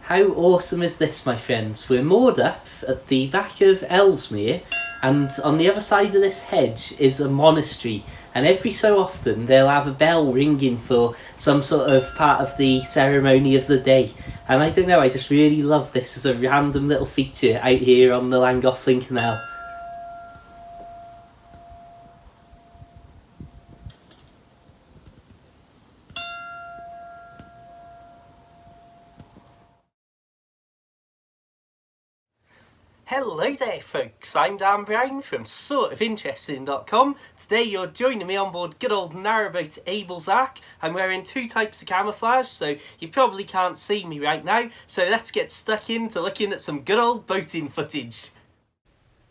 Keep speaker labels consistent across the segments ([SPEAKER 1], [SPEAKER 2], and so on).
[SPEAKER 1] How awesome is this, my friends? We're moored up at the back of Ellesmere, and on the other side of this hedge is a monastery, and every so often they'll have a bell ringing for some sort of part of the ceremony of the day. And I don't know, I just really love this as a random little feature out here on the Llangollen Canal. Hello there folks, I'm Dan Brown from sortofinteresting.com. Today you're joining me on board good old narrowboat Abel's Ark. I'm wearing two types of camouflage, so you probably can't see me right now. So let's get stuck into looking at some good old boating footage.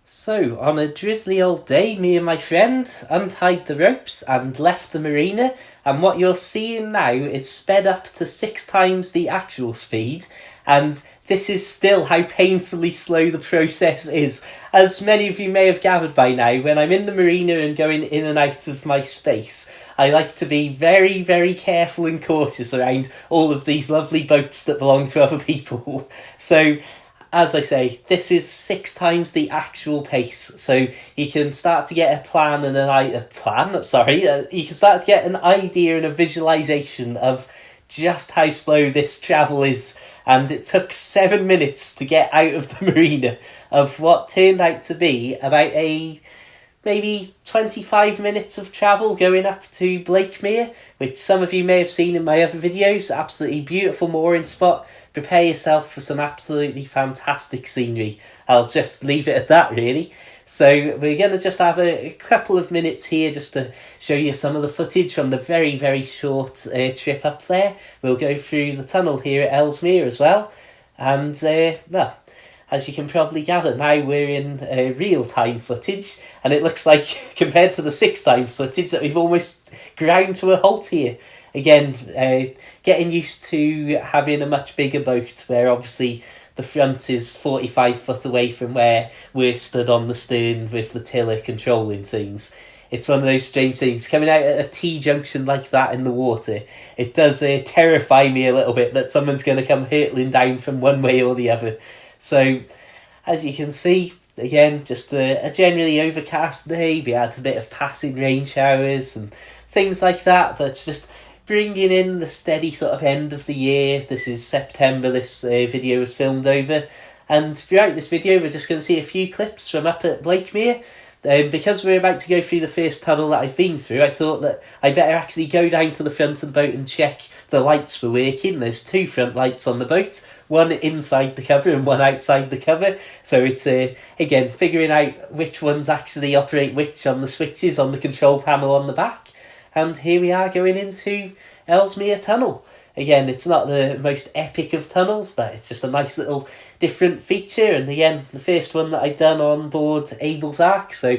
[SPEAKER 1] So, on a drizzly old day, me and my friend untied the ropes and left the marina, and what you're seeing now is sped up to 6 times the actual speed, and this is still how painfully slow the process is. As many of you may have gathered by now, when I'm in the marina and going in and out of my space, I like to be very, very careful and cautious around all of these lovely boats that belong to other people. So, as I say, this is 6 times the actual pace, so you can start to get a plan and you can start to get an idea and a visualisation of just how slow this travel is. And it took 7 minutes to get out of the marina of what turned out to be about maybe 25 minutes of travel going up to Blakemere, which some of you may have seen in my other videos. Absolutely beautiful mooring spot. Prepare yourself for some absolutely fantastic scenery. I'll just leave it at that, really. So we're going to just have a couple of minutes here just to show you some of the footage from the very, very short trip up there. We'll go through the tunnel here at Ellesmere as well. And, well, as you can probably gather, now we're in real-time footage, and it looks like, compared to the 6 times footage, that we've almost ground to a halt here. Again, getting used to having a much bigger boat, where obviously the front is 45 foot away from where we're stood on the stern with the tiller controlling things. It's one of those strange things. Coming out at a T-junction like that in the water, it does terrify me a little bit that someone's going to come hurtling down from one way or the other. So, as you can see, again, just a generally overcast day. We had a bit of passing rain showers and things like that. That's just bringing in the steady sort of end of the year. This is September, this video was filmed over. And throughout this video, we're just going to see a few clips from up at Blakemere. Because we're about to go through the first tunnel that I've been through, I thought that I better actually go down to the front of the boat and check the lights were working. There's 2 front lights on the boat, one inside the cover and one outside the cover. So it's, again, figuring out which ones actually operate which on the switches on the control panel on the back. And here we are going into Ellesmere Tunnel. Again, it's not the most epic of tunnels, but it's just a nice little different feature. And again, the first one that I'd done on board Abel's Ark. So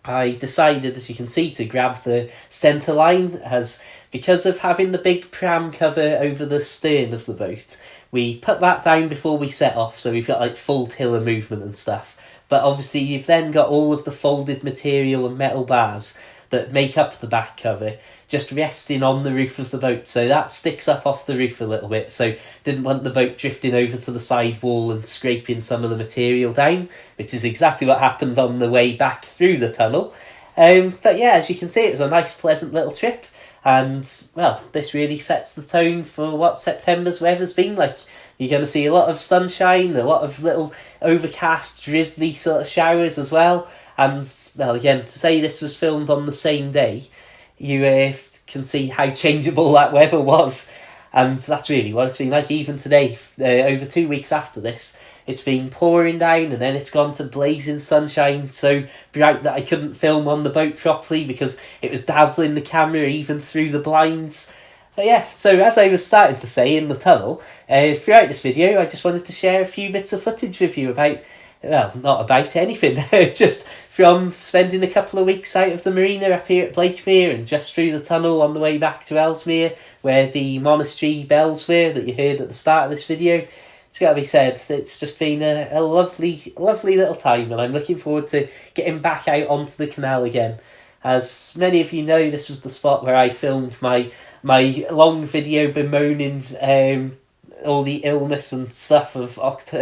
[SPEAKER 1] I decided, as you can see, to grab the centre line, as because of having the big pram cover over the stern of the boat, we put that down before we set off. So we've got like full tiller movement and stuff. But obviously you've then got all of the folded material and metal bars that make up the back cover just resting on the roof of the boat, so that sticks up off the roof a little bit, so didn't want the boat drifting over to the side wall and scraping some of the material down, which is exactly what happened on the way back through the tunnel. But yeah, as you can see, it was a nice pleasant little trip, and well, this really sets the tone for what September's weather's been like. You're going to see a lot of sunshine, a lot of little overcast drizzly sort of showers as well. And, well, again, to say this was filmed on the same day, you can see how changeable that weather was. And that's really what it's been like. Even today, over 2 weeks after this, it's been pouring down and then it's gone to blazing sunshine, so bright that I couldn't film on the boat properly because it was dazzling the camera even through the blinds. But yeah, so as I was starting to say in the tunnel, throughout this video, I just wanted to share a few bits of footage with you about, well, not about anything, just from spending a couple of weeks out of the marina up here at Blakemere and just through the tunnel on the way back to Ellesmere, where the monastery bells were that you heard at the start of this video. It's got to be said, it's just been a lovely, lovely little time, and I'm looking forward to getting back out onto the canal again. As many of you know, this was the spot where I filmed my long video bemoaning all the illness and stuff of August.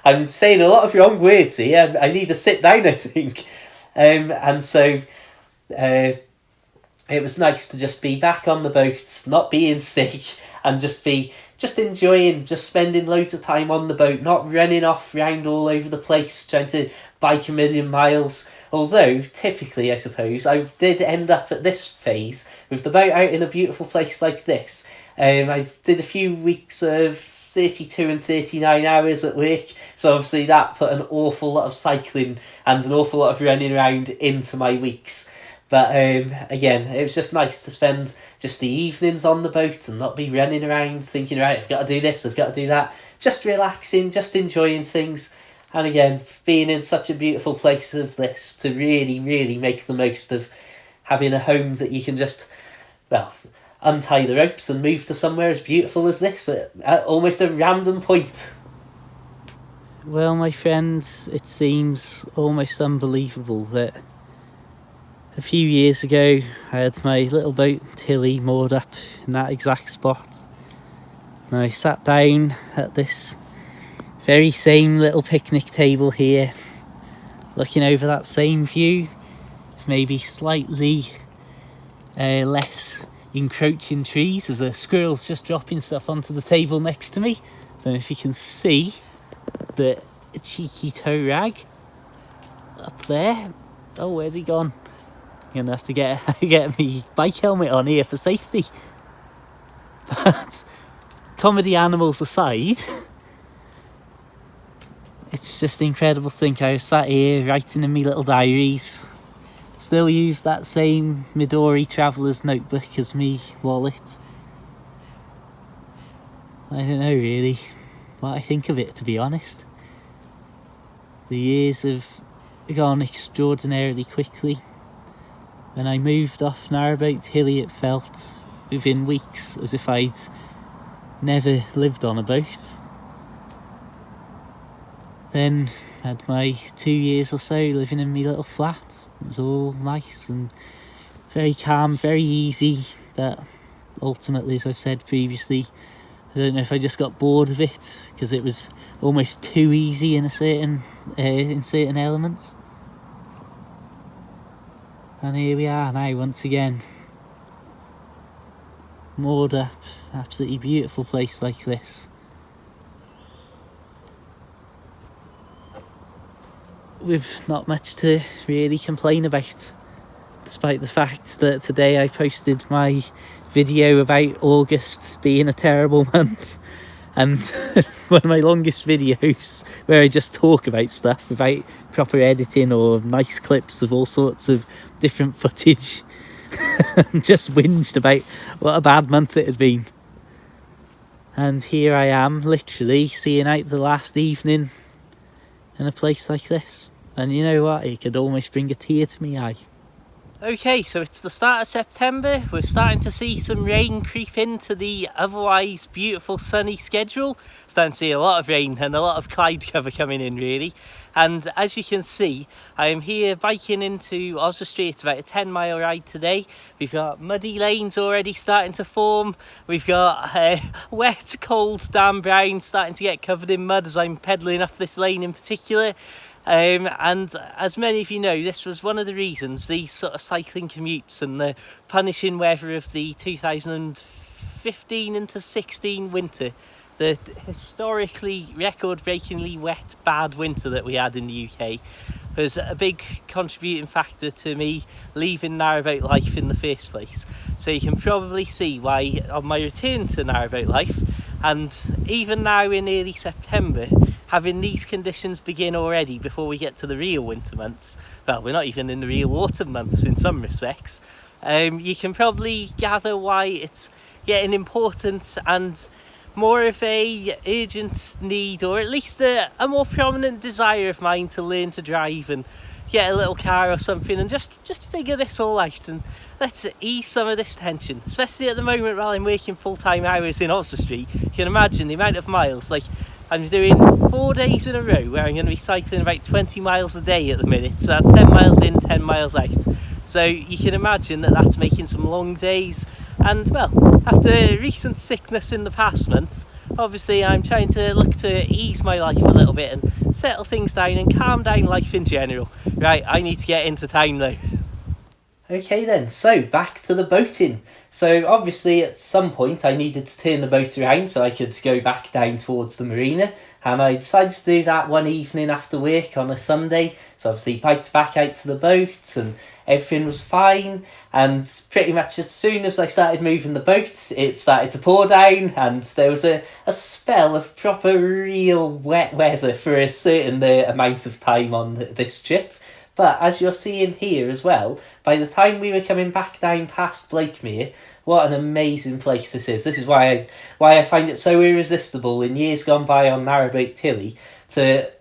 [SPEAKER 1] I'm saying a lot of wrong words here. I need to sit down, I think. And so it was nice to just be back on the boat, not being sick, and just enjoying, just spending loads of time on the boat, not running off round all over the place, trying to bike 1,000,000 miles. Although, typically, I suppose, I did end up at this phase with the boat out in a beautiful place like this. I did a few weeks of 32 and 39 hours at work, so obviously that put an awful lot of cycling and an awful lot of running around into my weeks. But again, it was just nice to spend just the evenings on the boat and not be running around thinking, right, I've got to do this, I've got to do that. Just relaxing, just enjoying things. And again, being in such a beautiful place as this, to really, really make the most of having a home that you can just, well, untie the ropes and move to somewhere as beautiful as this at almost a random point. Well, my friends, it seems almost unbelievable that a few years ago I had my little boat Tilly moored up in that exact spot, and I sat down at this very same little picnic table here, looking over that same view, maybe slightly less encroaching trees, as a squirrel's just dropping stuff onto the table next to me. I don't know if you can see the cheeky tow rag up there. Oh, where's he gone? I'm gonna have to get me bike helmet on here for safety. But comedy animals aside, it's just incredible to think I was sat here writing in my little diaries. Still use that same Midori traveller's notebook as me wallet. I don't know really what I think of it, to be honest. The years have gone extraordinarily quickly. When I moved off Narrowboat Hilly, it felt within weeks as if I'd never lived on a boat. Then had my 2 years or so living in my little flat. It was all nice and very calm, very easy, but ultimately, as I've said previously, I don't know if I just got bored of it because it was almost too easy in certain elements. And here we are now once again, moored up, absolutely beautiful place like this. With not much to really complain about, despite the fact that today I posted my video about August being a terrible month, and one of my longest videos where I just talk about stuff without proper editing or nice clips of all sorts of different footage, and just whinged about what a bad month it had been. And here I am, literally seeing out the last evening in a place like this. And you know what, it could almost bring a tear to my eye. Okay, so it's the start of September. We're starting to see some rain creep into the otherwise beautiful sunny schedule. Starting to see a lot of rain and a lot of cloud cover coming in, really. And as you can see, I am here biking into Oswestry. It's about a 10-mile ride today. We've got muddy lanes already starting to form. We've got wet, cold, damp ground starting to get covered in mud as I'm pedalling up this lane in particular. And as many of you know, this was one of the reasons these sort of cycling commutes and the punishing weather of the 2015 into 16 winter, the historically record-breakingly wet, bad winter that we had in the UK, was a big contributing factor to me leaving narrowboat life in the first place. So you can probably see why on my return to narrowboat life, and even now in early September, having these conditions begin already before we get to the real winter months, well, we're not even in the real autumn months in some respects, you can probably gather why it's getting important and more of a urgent need, or at least a more prominent desire of mine to learn to drive and get a little car or something and just figure this all out and let's ease some of this tension, especially at the moment while I'm working full-time hours in Oswestry. You can imagine the amount of miles, like I'm doing 4 days in a row where I'm going to be cycling about 20 miles a day at the minute, so that's 10 miles in, 10 miles out. So you can imagine that that's making some long days, And well, after recent sickness in the past month, obviously I'm trying to look to ease my life a little bit and settle things down and calm down life in general. Right, I need to get into town though. Okay then, so back to the boating. So obviously at some point I needed to turn the boat around so I could go back down towards the marina, and I decided to do that one evening after work on a Sunday. So obviously biked back out to the boat and everything was fine, and pretty much as soon as I started moving the boat it started to pour down, and there was a spell of proper real wet weather for a certain amount of time on this trip. But as you're seeing here as well, by the time we were coming back down past Blakemere, what an amazing place this is. This is why I find it so irresistible in years gone by on Narrowboat Tilly to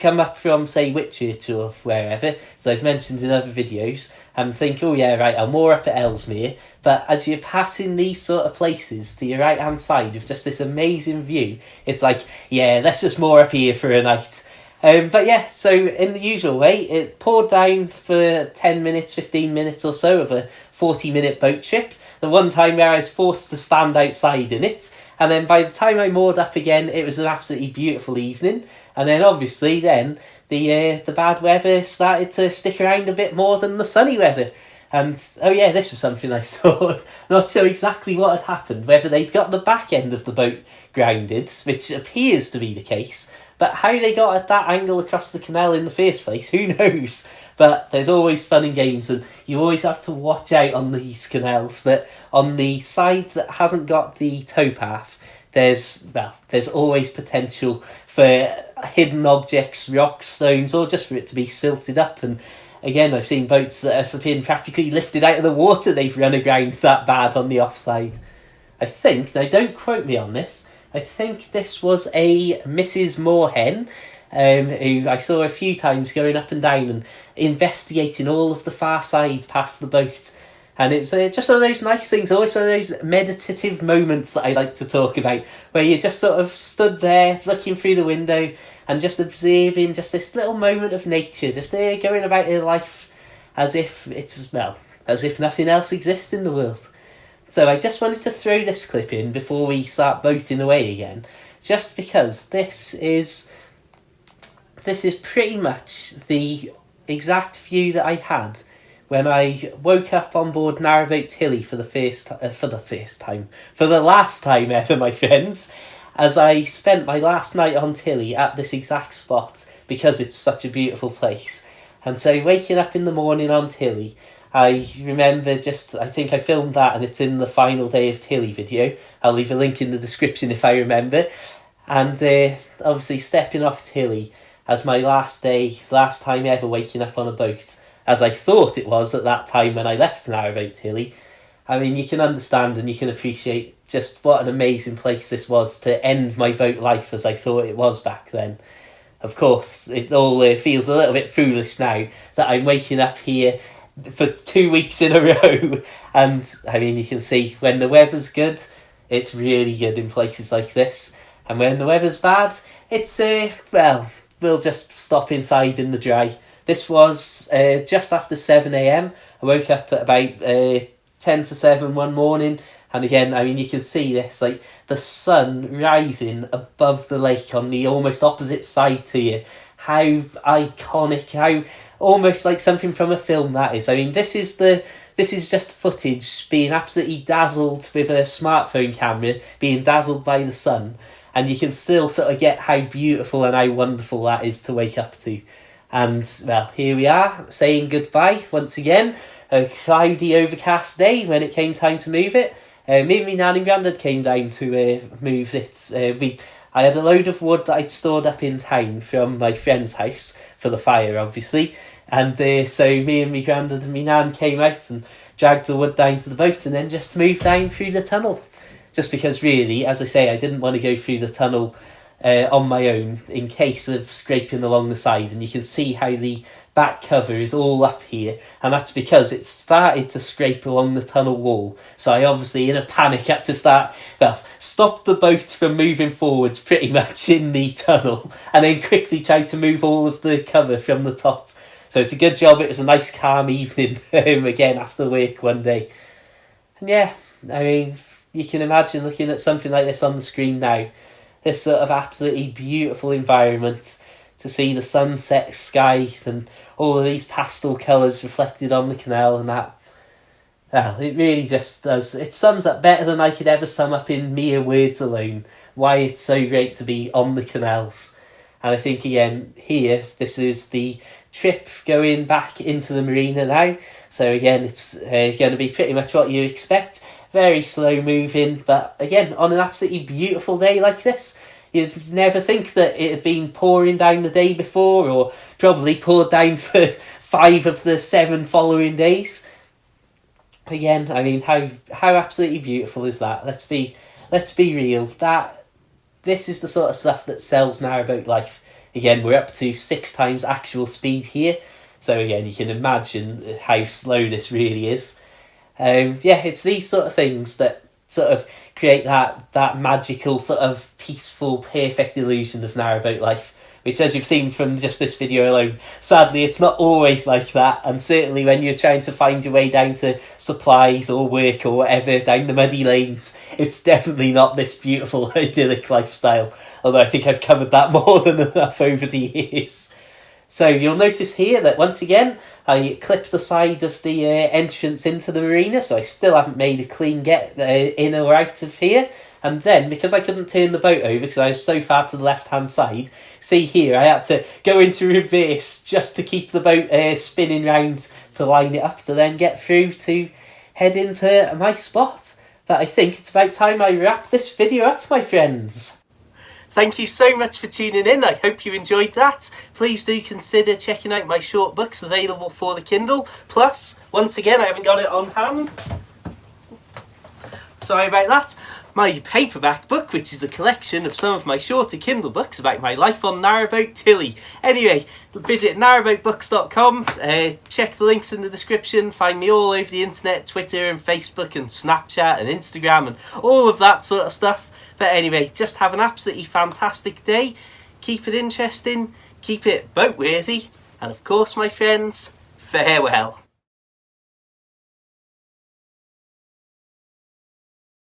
[SPEAKER 1] come up from, say, Whitchurch or wherever, as I've mentioned in other videos, and think, oh yeah, right, I'm more up at Ellesmere. But as you're passing these sort of places to your right-hand side with just this amazing view, it's like, yeah, let's just moor up here for a night. But yeah, so in the usual way, it poured down for 10 minutes, 15 minutes or so of a 40-minute boat trip. The one time where I was forced to stand outside in it. And then by the time I moored up again, it was an absolutely beautiful evening. And then obviously then the bad weather started to stick around a bit more than the sunny weather. And, oh yeah, this was something I saw. Not sure exactly what had happened, whether they'd got the back end of the boat grounded, which appears to be the case. But how they got at that angle across the canal in the first place, who knows? But there's always fun and games, and you always have to watch out on these canals that on the side that hasn't got the towpath, there's always potential for hidden objects, rocks, stones, or just for it to be silted up. And again, I've seen boats that have been practically lifted out of the water, they've run aground that bad on the offside. I think, now don't quote me on this, I think this was a Mrs. Moorhen, who I saw a few times going up and down and investigating all of the far side past the boat. And it was just one of those nice things, always one of those meditative moments that I like to talk about, where you just sort of stood there looking through the window and just observing just this little moment of nature, just going about your life as if as if nothing else exists in the world. So I just wanted to throw this clip in before we start boating away again, just because this is pretty much the exact view that I had when I woke up on board Narrowboat Tilly for the last time ever, my friends, as I spent my last night on Tilly at this exact spot because it's such a beautiful place. And so waking up in the morning on Tilly, I remember I think I filmed that and it's in the final day of Tilly video. I'll leave a link in the description if I remember. And obviously stepping off Tilly as my last time ever waking up on a boat, as I thought it was at that time when I left Narrowboat Tilly. I mean, you can understand and you can appreciate just what an amazing place this was to end my boat life as I thought it was back then. Of course, it all feels a little bit foolish now that I'm waking up here for 2 weeks in a row. And I mean, you can see when the weather's good, it's really good in places like this. And when the weather's bad, it's, we'll just stop inside in the dry. This was just after 7 a.m. I woke up at about 10 to 7 one morning. And again, I mean, you can see this, like the sun rising above the lake on the almost opposite side to you. How iconic, how almost like something from a film that is. I mean, this is just footage being absolutely dazzled with a smartphone camera, being dazzled by the sun. And you can still sort of get how beautiful and how wonderful that is to wake up to. And, well, here we are, saying goodbye once again. A cloudy, overcast day when it came time to move it. Me and my nan and grandad came down to move it. I had a load of wood that I'd stored up in town from my friend's house for the fire, obviously. And so me and my grandad and my nan came out and dragged the wood down to the boat and then just moved down through the tunnel. Just because really, as I say, I didn't want to go through the tunnel on my own in case of scraping along the side. And you can see how the back cover is all up here, and that's because it started to scrape along the tunnel wall. So I obviously, in a panic, had to stop the boat from moving forwards pretty much in the tunnel, and then quickly tried to move all of the cover from the top. So it's a good job it was a nice calm evening again after work one day. And yeah, I mean, you can imagine looking at something like this on the screen now. This sort of absolutely beautiful environment, to see the sunset sky and all of these pastel colours reflected on the canal and that. Well, it really just does. It sums up better than I could ever sum up in mere words alone why it's so great to be on the canals. And I think again here, this is the trip going back into the marina now. So again, it's going to be pretty much what you expect. Very slow moving, but again, on an absolutely beautiful day like this, you'd never think that it had been pouring down the day before, or probably poured down for 5 of the 7 following days. Again, I mean, how absolutely beautiful is that? Let's be real. This is the sort of stuff that sells Narrowboat Life. Again, we're up to 6 times actual speed here, so again, you can imagine how slow this really is. It's these sort of things that sort of create that magical, sort of peaceful, perfect illusion of Narrowboat Life, which, as you've seen from just this video alone, sadly it's not always like that, and certainly when you're trying to find your way down to supplies or work or whatever down the muddy lanes, it's definitely not this beautiful idyllic lifestyle, although I think I've covered that more than enough over the years. So you'll notice here that once again I clipped the side of the entrance into the marina, so I still haven't made a clean get in or out of here. And then, because I couldn't turn the boat over because I was so far to the left-hand side, see here, I had to go into reverse just to keep the boat spinning round to line it up to then get through to head into my spot. But I think it's about time I wrap this video up, my friends. Thank you so much for tuning in. I hope you enjoyed that. Please do consider checking out my short books available for the Kindle. Plus, once again, I haven't got it on hand. Sorry about that. My paperback book, which is a collection of some of my shorter Kindle books about my life on Narrowboat Tilly. Anyway, visit narrowboatbooks.com, check the links in the description, find me all over the internet, Twitter and Facebook and Snapchat and Instagram and all of that sort of stuff. But anyway, just have an absolutely fantastic day, keep it interesting, keep it boat worthy, and of course, my friends, farewell.